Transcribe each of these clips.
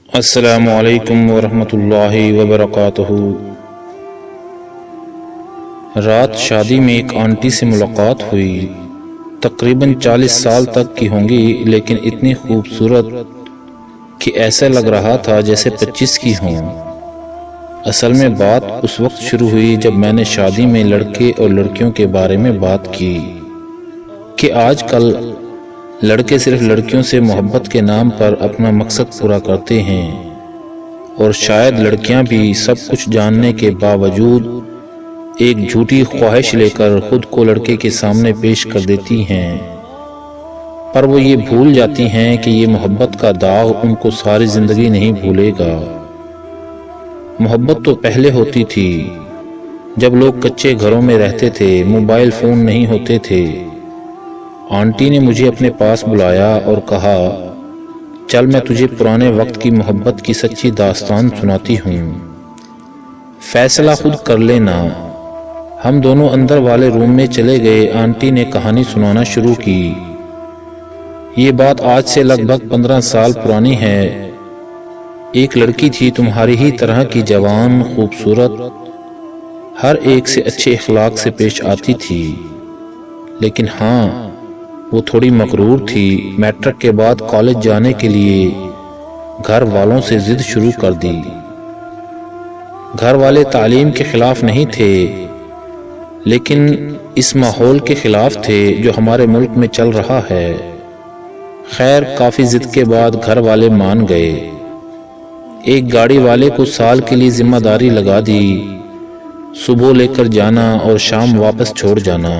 السلام علیکم ورحمۃ اللہ وبرکاتہ۔ رات شادی میں ایک آنٹی سے ملاقات ہوئی۔ تقریباً 40 سال تک کی ہوں گی، لیکن اتنی خوبصورت کہ ایسا لگ رہا تھا جیسے 25 کی ہوں۔ اصل میں بات اس وقت شروع ہوئی جب میں نے شادی میں لڑکے اور لڑکیوں کے بارے میں بات کی کہ آج کل لڑکے صرف لڑکیوں سے محبت کے نام پر اپنا مقصد پورا کرتے ہیں، اور شاید لڑکیاں بھی سب کچھ جاننے کے باوجود ایک جھوٹی خواہش لے کر خود کو لڑکے کے سامنے پیش کر دیتی ہیں، پر وہ یہ بھول جاتی ہیں کہ یہ محبت کا داغ ان کو ساری زندگی نہیں بھولے گا۔ محبت تو پہلے ہوتی تھی، جب لوگ کچے گھروں میں رہتے تھے، موبائل فون نہیں ہوتے تھے۔ آنٹی نے مجھے اپنے پاس بلایا اور کہا، چل میں تجھے پرانے وقت کی محبت کی سچی داستان سناتی ہوں، فیصلہ خود کر لینا۔ ہم دونوں اندر والے روم میں چلے گئے۔ آنٹی نے کہانی سنانا شروع کی۔ یہ بات آج سے لگ بھگ 15 سال پرانی ہے۔ ایک لڑکی تھی تمہاری ہی طرح کی، جوان، خوبصورت، ہر ایک سے اچھے اخلاق سے پیش آتی تھی، لیکن ہاں وہ تھوڑی مغرور تھی۔ میٹرک کے بعد کالج جانے کے لیے گھر والوں سے ضد شروع کر دی۔ گھر والے تعلیم کے خلاف نہیں تھے، لیکن اس ماحول کے خلاف تھے جو ہمارے ملک میں چل رہا ہے۔ خیر کافی ضد کے بعد گھر والے مان گئے۔ ایک گاڑی والے کو سال کے لیے ذمہ داری لگا دی، صبح لے کر جانا اور شام واپس چھوڑ جانا۔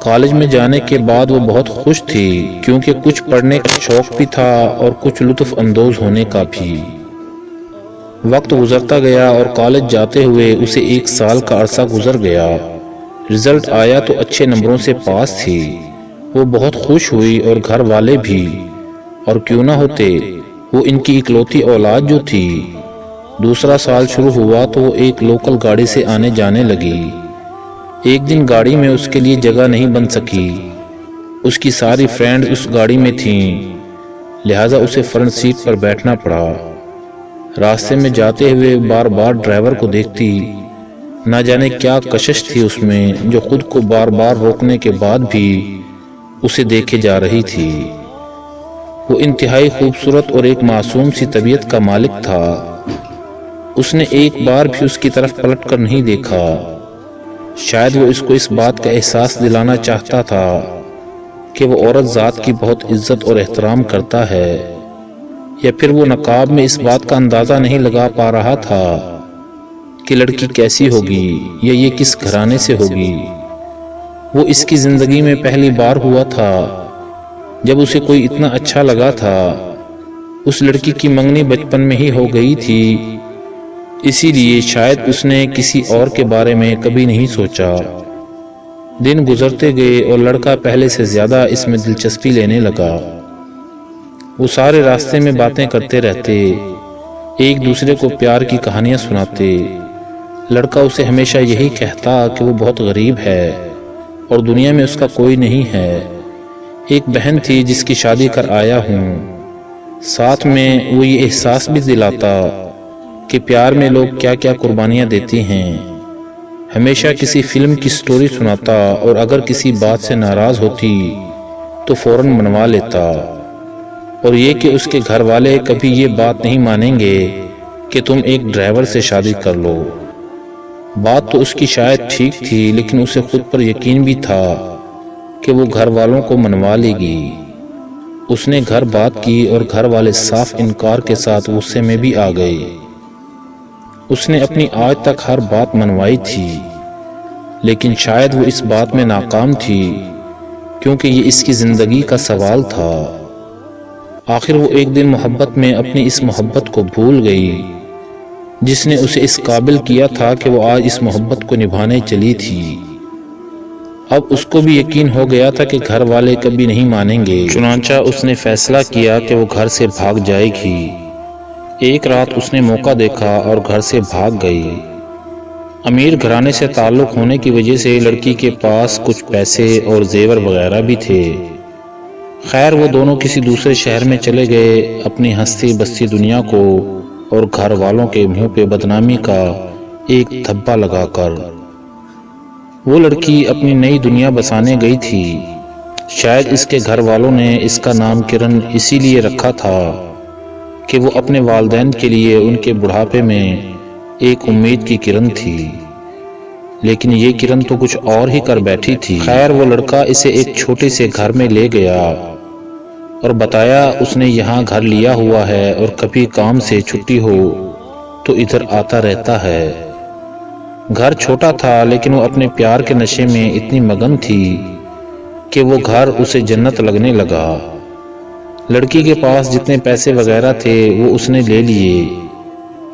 کالج میں جانے کے بعد وہ بہت خوش تھی، کیونکہ کچھ پڑھنے کا شوق بھی تھا اور کچھ لطف اندوز ہونے کا بھی۔ وقت گزرتا گیا اور کالج جاتے ہوئے اسے 1 سال کا عرصہ گزر گیا۔ رزلٹ آیا تو اچھے نمبروں سے پاس تھی۔ وہ بہت خوش ہوئی اور گھر والے بھی، اور کیوں نہ ہوتے، وہ ان کی اکلوتی اولاد جو تھی۔ دوسرا سال شروع ہوا تو وہ ایک لوکل گاڑی سے آنے جانے لگی۔ ایک دن گاڑی میں اس کے لیے جگہ نہیں بن سکی۔ اس کی ساری فرینڈ اس گاڑی میں تھیں، لہٰذا اسے فرنٹ سیٹ پر بیٹھنا پڑا۔ راستے میں جاتے ہوئے بار بار ڈرائیور کو دیکھتی، نہ جانے کیا کشش تھی اس میں جو خود کو بار بار روکنے کے بعد بھی اسے دیکھے جا رہی تھی۔ وہ انتہائی خوبصورت اور ایک معصوم سی طبیعت کا مالک تھا۔ اس نے ایک بار بھی اس کی طرف پلٹ کر نہیں دیکھا۔ شاید وہ اس کو اس بات کا احساس دلانا چاہتا تھا کہ وہ عورت ذات کی بہت عزت اور احترام کرتا ہے، یا پھر وہ نقاب میں اس بات کا اندازہ نہیں لگا پا رہا تھا کہ لڑکی کیسی ہوگی یا یہ کس گھرانے سے ہوگی۔ وہ اس کی زندگی میں پہلی بار ہوا تھا جب اسے کوئی اتنا اچھا لگا تھا۔ اس لڑکی کی منگنی بچپن میں ہی ہو گئی تھی، اسی لیے شاید اس نے کسی اور کے بارے میں کبھی نہیں سوچا۔ دن گزرتے گئے اور لڑکا پہلے سے زیادہ اس میں دلچسپی لینے لگا۔ وہ سارے راستے میں باتیں کرتے رہتے، ایک دوسرے کو پیار کی کہانیاں سناتے۔ لڑکا اسے ہمیشہ یہی کہتا کہ وہ بہت غریب ہے اور دنیا میں اس کا کوئی نہیں ہے۔ ایک بہن تھی جس کی شادی کر آیا ہوں۔ ساتھ میں وہ یہ احساس بھی دلاتا کہ پیار میں لوگ کیا کیا قربانیاں دیتے ہیں۔ ہمیشہ کسی فلم کی سٹوری سناتا، اور اگر کسی بات سے ناراض ہوتی تو فوراً منوا لیتا، اور یہ کہ اس کے گھر والے کبھی یہ بات نہیں مانیں گے کہ تم ایک ڈرائیور سے شادی کر لو۔ بات تو اس کی شاید ٹھیک تھی، لیکن اسے خود پر یقین بھی تھا کہ وہ گھر والوں کو منوا لے گی۔ اس نے گھر بات کی اور گھر والے صاف انکار کے ساتھ غصے میں بھی آ گئے۔ اس نے اپنی آج تک ہر بات منوائی تھی، لیکن شاید وہ اس بات میں ناکام تھی، کیونکہ یہ اس کی زندگی کا سوال تھا۔ آخر وہ ایک دن محبت میں اپنی اس محبت کو بھول گئی جس نے اسے اس قابل کیا تھا کہ وہ آج اس محبت کو نبھانے چلی تھی۔ اب اس کو بھی یقین ہو گیا تھا کہ گھر والے کبھی نہیں مانیں گے، چنانچہ اس نے فیصلہ کیا کہ وہ گھر سے بھاگ جائے گی۔ ایک رات اس نے موقع دیکھا اور گھر سے بھاگ گئی۔ امیر گھرانے سے تعلق ہونے کی وجہ سے لڑکی کے پاس کچھ پیسے اور زیور وغیرہ بھی تھے۔ خیر وہ دونوں کسی دوسرے شہر میں چلے گئے اپنی ہستی بستی دنیا کو اور گھر والوں کے منہ پہ بدنامی کا ایک دھبا لگا کر۔ وہ لڑکی اپنی نئی دنیا بسانے گئی تھی۔ شاید اس کے گھر والوں نے اس کا نام کرن اسی لیے رکھا تھا کہ وہ اپنے والدین کے لیے ان کے بڑھاپے میں ایک امید کی کرن تھی، لیکن یہ کرن تو کچھ اور ہی کر بیٹھی تھی۔ خیر وہ لڑکا اسے ایک چھوٹے سے گھر میں لے گیا اور بتایا اس نے یہاں گھر لیا ہوا ہے اور کبھی کام سے چھٹی ہو تو ادھر آتا رہتا ہے۔ گھر چھوٹا تھا لیکن وہ اپنے پیار کے نشے میں اتنی مگن تھی کہ وہ گھر اسے جنت لگنے لگا۔ لڑکی کے پاس جتنے پیسے وغیرہ تھے وہ اس نے لے لیے۔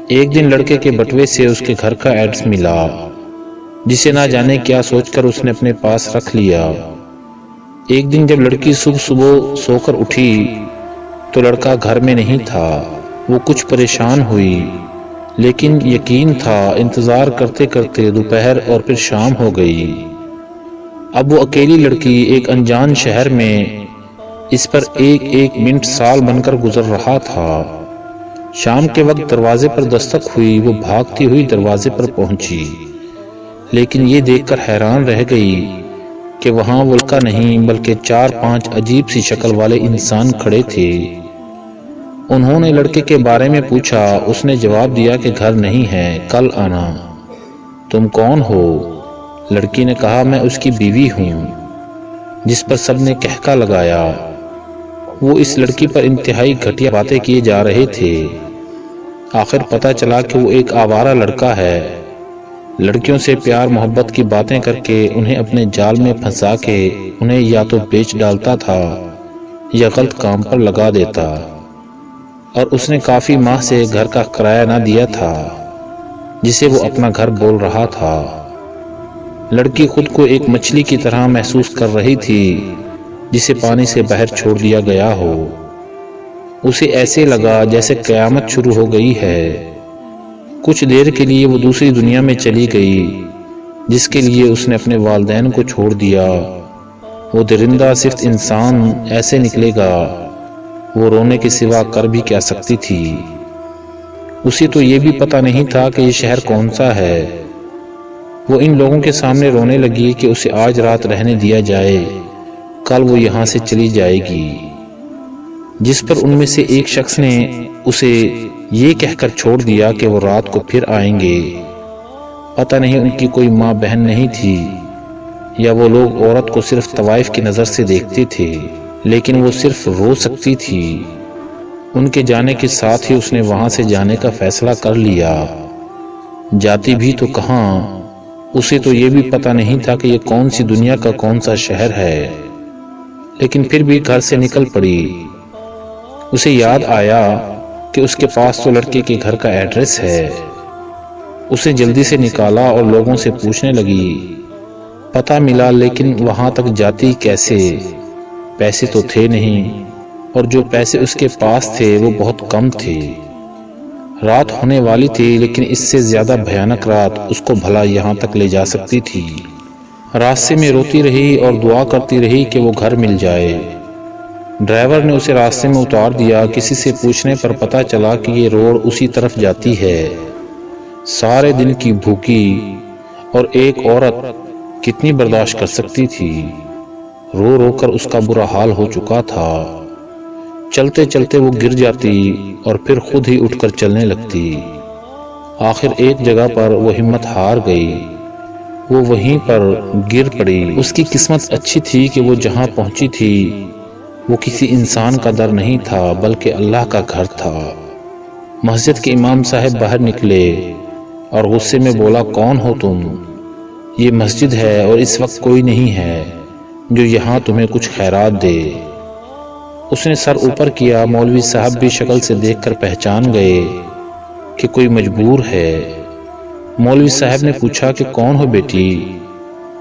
ایک دن لڑکے کے بٹوے سے اس کے گھر کا ایڈریس ملا، جسے نہ جانے کیا سوچ کر اس نے اپنے پاس رکھ لیا۔ ایک دن جب لڑکی صبح سو کر اٹھی تو لڑکا گھر میں نہیں تھا۔ وہ کچھ پریشان ہوئی لیکن یقین تھا انتظار کرتے کرتے دوپہر اور پھر شام ہو گئی۔ اب وہ اکیلی لڑکی ایک انجان شہر میں اس پر ایک ایک منٹ سال بن کر گزر رہا تھا۔ شام کے وقت دروازے پر دستک ہوئی۔ وہ بھاگتی ہوئی دروازے پر پہنچی، لیکن یہ دیکھ کر حیران رہ گئی کہ وہاں وہ لڑکا نہیں بلکہ 4-5 عجیب سی شکل والے انسان کھڑے تھے۔ انہوں نے لڑکے کے بارے میں پوچھا۔ اس نے جواب دیا کہ گھر نہیں ہے، کل آنا۔ تم کون ہو؟ لڑکی نے کہا میں اس کی بیوی ہوں، جس پر سب نے کہکا لگایا۔ وہ اس لڑکی پر انتہائی گھٹیا باتیں کیے جا رہے تھے۔ آخر پتہ چلا کہ وہ ایک آوارہ لڑکا ہے، لڑکیوں سے پیار محبت کی باتیں کر کے انہیں اپنے جال میں پھنسا کے انہیں یا تو بیچ ڈالتا تھا یا غلط کام پر لگا دیتا، اور اس نے کافی ماہ سے گھر کا کرایہ نہ دیا تھا جسے وہ اپنا گھر بول رہا تھا۔ لڑکی خود کو ایک مچھلی کی طرح محسوس کر رہی تھی جسے پانی سے باہر چھوڑ دیا گیا ہو۔ اسے ایسے لگا جیسے قیامت شروع ہو گئی ہے۔ کچھ دیر کے لیے وہ دوسری دنیا میں چلی گئی جس کے لیے اس نے اپنے والدین کو چھوڑ دیا۔ وہ درندہ صرف انسان ایسے نکلے گا، وہ رونے کے سوا کر بھی کیا سکتی تھی؟ اسے تو یہ بھی پتہ نہیں تھا کہ یہ شہر کون سا ہے۔ وہ ان لوگوں کے سامنے رونے لگی کہ اسے آج رات رہنے دیا جائے، کل وہ یہاں سے چلی جائے گی، جس پر ان میں سے ایک شخص نے اسے یہ کہہ کر چھوڑ دیا کہ وہ رات کو پھر آئیں گے۔ پتہ نہیں ان کی کوئی ماں بہن نہیں تھی یا وہ لوگ عورت کو صرف طوائف کی نظر سے دیکھتے تھے، لیکن وہ صرف رو سکتی تھی۔ ان کے جانے کے ساتھ ہی اس نے وہاں سے جانے کا فیصلہ کر لیا۔ جاتی بھی تو کہاں؟ اسے تو یہ بھی پتہ نہیں تھا کہ یہ کون سی دنیا کا کون سا شہر ہے، لیکن پھر بھی گھر سے نکل پڑی۔ اسے یاد آیا کہ اس کے پاس تو لڑکے کے گھر کا ایڈریس ہے۔ اسے جلدی سے نکالا اور لوگوں سے پوچھنے لگی۔ پتہ ملا، لیکن وہاں تک جاتی کیسے؟ پیسے تو تھے نہیں، اور جو پیسے اس کے پاس تھے وہ بہت کم تھے۔ رات ہونے والی تھی، لیکن اس سے زیادہ بھیانک رات اس کو بھلا یہاں تک لے جا سکتی تھی۔ راستے میں روتی رہی اور دعا کرتی رہی کہ وہ گھر مل جائے۔ ڈرائیور نے اسے راستے میں اتار دیا۔ کسی سے پوچھنے پر پتہ چلا کہ یہ روڈ اسی طرف جاتی ہے۔ سارے دن کی بھوکی اور ایک عورت کتنی برداشت کر سکتی تھی؟ رو رو کر اس کا برا حال ہو چکا تھا۔ چلتے چلتے وہ گر جاتی اور پھر خود ہی اٹھ کر چلنے لگتی۔ آخر ایک جگہ پر وہ ہمت ہار گئی، وہ وہیں پر گر پڑی۔ اس کی قسمت اچھی تھی کہ وہ جہاں پہنچی تھی وہ کسی انسان کا در نہیں تھا بلکہ اللہ کا گھر تھا۔ مسجد کے امام صاحب باہر نکلے اور غصے میں بولا، کون ہو تم؟ یہ مسجد ہے اور اس وقت کوئی نہیں ہے جو یہاں تمہیں کچھ خیرات دے۔ اس نے سر اوپر کیا۔ مولوی صاحب بھی شکل سے دیکھ کر پہچان گئے کہ کوئی مجبور ہے۔ مولوی صاحب نے پوچھا کہ کون ہو بیٹی؟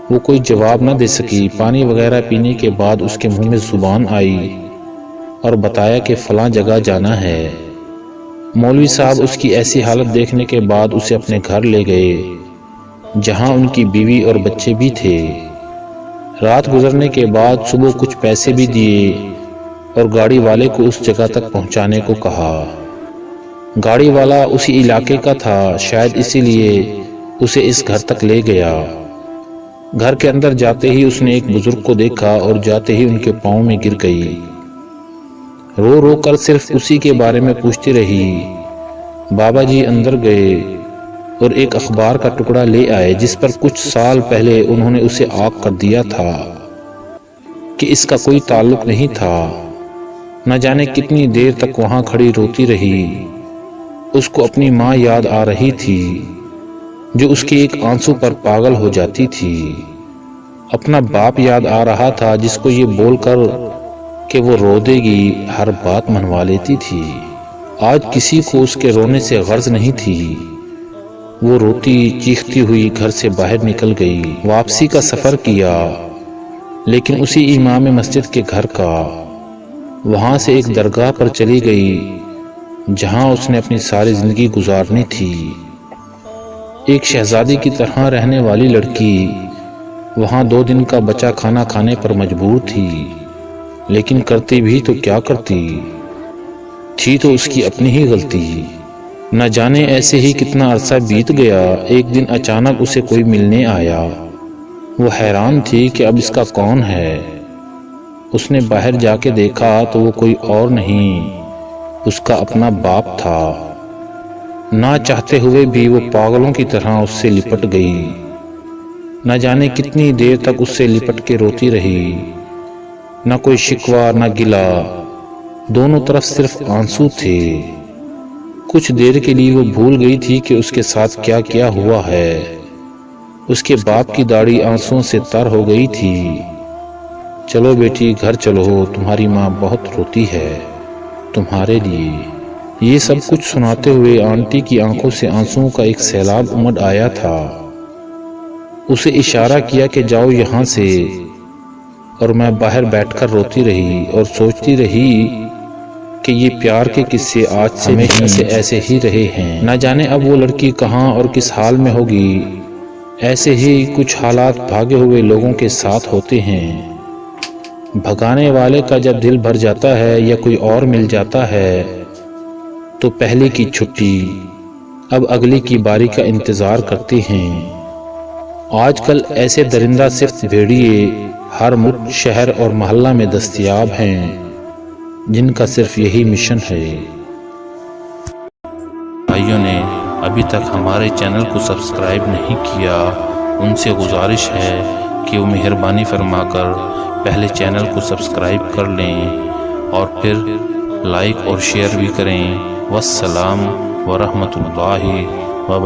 وہ کوئی جواب نہ دے سکی۔ پانی وغیرہ پینے کے بعد اس کے منہ میں زبان آئی اور بتایا کہ فلاں جگہ جانا ہے۔ مولوی صاحب اس کی ایسی حالت دیکھنے کے بعد اسے اپنے گھر لے گئے، جہاں ان کی بیوی اور بچے بھی تھے۔ رات گزرنے کے بعد صبح کچھ پیسے بھی دیے اور گاڑی والے کو اس جگہ تک پہنچانے کو کہا۔ گاڑی والا اسی علاقے کا تھا، شاید اسی لیے اسے اس گھر تک لے گیا۔ گھر کے اندر جاتے ہی اس نے ایک بزرگ کو دیکھا اور جاتے ہی ان کے پاؤں میں گر گئی۔ رو رو کر صرف اسی کے بارے میں پوچھتی رہی۔ بابا جی اندر گئے اور ایک اخبار کا ٹکڑا لے آئے جس پر کچھ سال پہلے انہوں نے اسے عاق کر دیا تھا کہ اس کا کوئی تعلق نہیں تھا۔ نہ جانے کتنی دیر تک وہاں کھڑی روتی رہی۔ اس کو اپنی ماں یاد آ رہی تھی جو اس کے ایک آنسو پر پاگل ہو جاتی تھی۔ اپنا باپ یاد آ رہا تھا جس کو یہ بول کر کہ وہ رو دے گی ہر بات منوا لیتی تھی۔ آج کسی کو اس کے رونے سے غرض نہیں تھی۔ وہ روتی چیختی ہوئی گھر سے باہر نکل گئی، واپسی کا سفر کیا، لیکن اسی امام مسجد کے گھر کا۔ وہاں سے ایک درگاہ پر چلی گئی جہاں اس نے اپنی ساری زندگی گزارنی تھی۔ ایک شہزادی کی طرح رہنے والی لڑکی وہاں 2 دن کا بچا کھانا کھانے پر مجبور تھی، لیکن کرتی بھی تو کیا کرتی تھی، تو اس کی اپنی ہی غلطی۔ نہ جانے ایسے ہی کتنا عرصہ بیت گیا۔ ایک دن اچانک اسے کوئی ملنے آیا۔ وہ حیران تھی کہ اب اس کا کون ہے۔ اس نے باہر جا کے دیکھا تو وہ کوئی اور نہیں، اس کا اپنا باپ تھا۔ نہ چاہتے ہوئے بھی وہ پاگلوں کی طرح اس سے لپٹ گئی۔ نہ جانے کتنی دیر تک اس سے لپٹ کے روتی رہی۔ نہ کوئی شکوہ نہ گلہ، دونوں طرف صرف آنسو تھے۔ کچھ دیر کے لیے وہ بھول گئی تھی کہ اس کے ساتھ کیا کیا ہوا ہے۔ اس کے باپ کی داڑھی آنسوؤں سے تر ہو گئی تھی۔ چلو بیٹی گھر چلو، تمہاری ماں بہت روتی ہے تمہارے لیے۔ یہ سب کچھ سناتے ہوئے آنٹی کی آنکھوں سے آنسوؤں کا ایک سیلاب امڈ آیا تھا۔ اسے اشارہ کیا کہ جاؤ یہاں سے، اور میں باہر بیٹھ کر روتی رہی اور سوچتی رہی کہ یہ پیار کے قصے آج سے ہمیشہ سے ایسے ہی رہے ہیں۔ نہ جانے اب وہ لڑکی کہاں اور کس حال میں ہوگی۔ ایسے ہی کچھ حالات بھاگے ہوئے لوگوں کے ساتھ ہوتے ہیں۔ بھگانے والے کا جب دل بھر جاتا ہے یا کوئی اور مل جاتا ہے تو پہلے کی چھٹی اب اگلی کی باری کا انتظار کرتے ہیں۔ آج کل ایسے درندہ صرف بھیڑیے ہر ملک، شہر اور محلہ میں دستیاب ہیں جن کا صرف یہی مشن ہے۔ بھائیوں نے ابھی تک ہمارے چینل کو سبسکرائب نہیں کیا، ان سے گزارش ہے کہ وہ مہربانی فرما کر پہلے چینل کو سبسکرائب کر لیں اور پھر لائک اور شیئر بھی کریں۔ والسلام ورحمۃ اللہ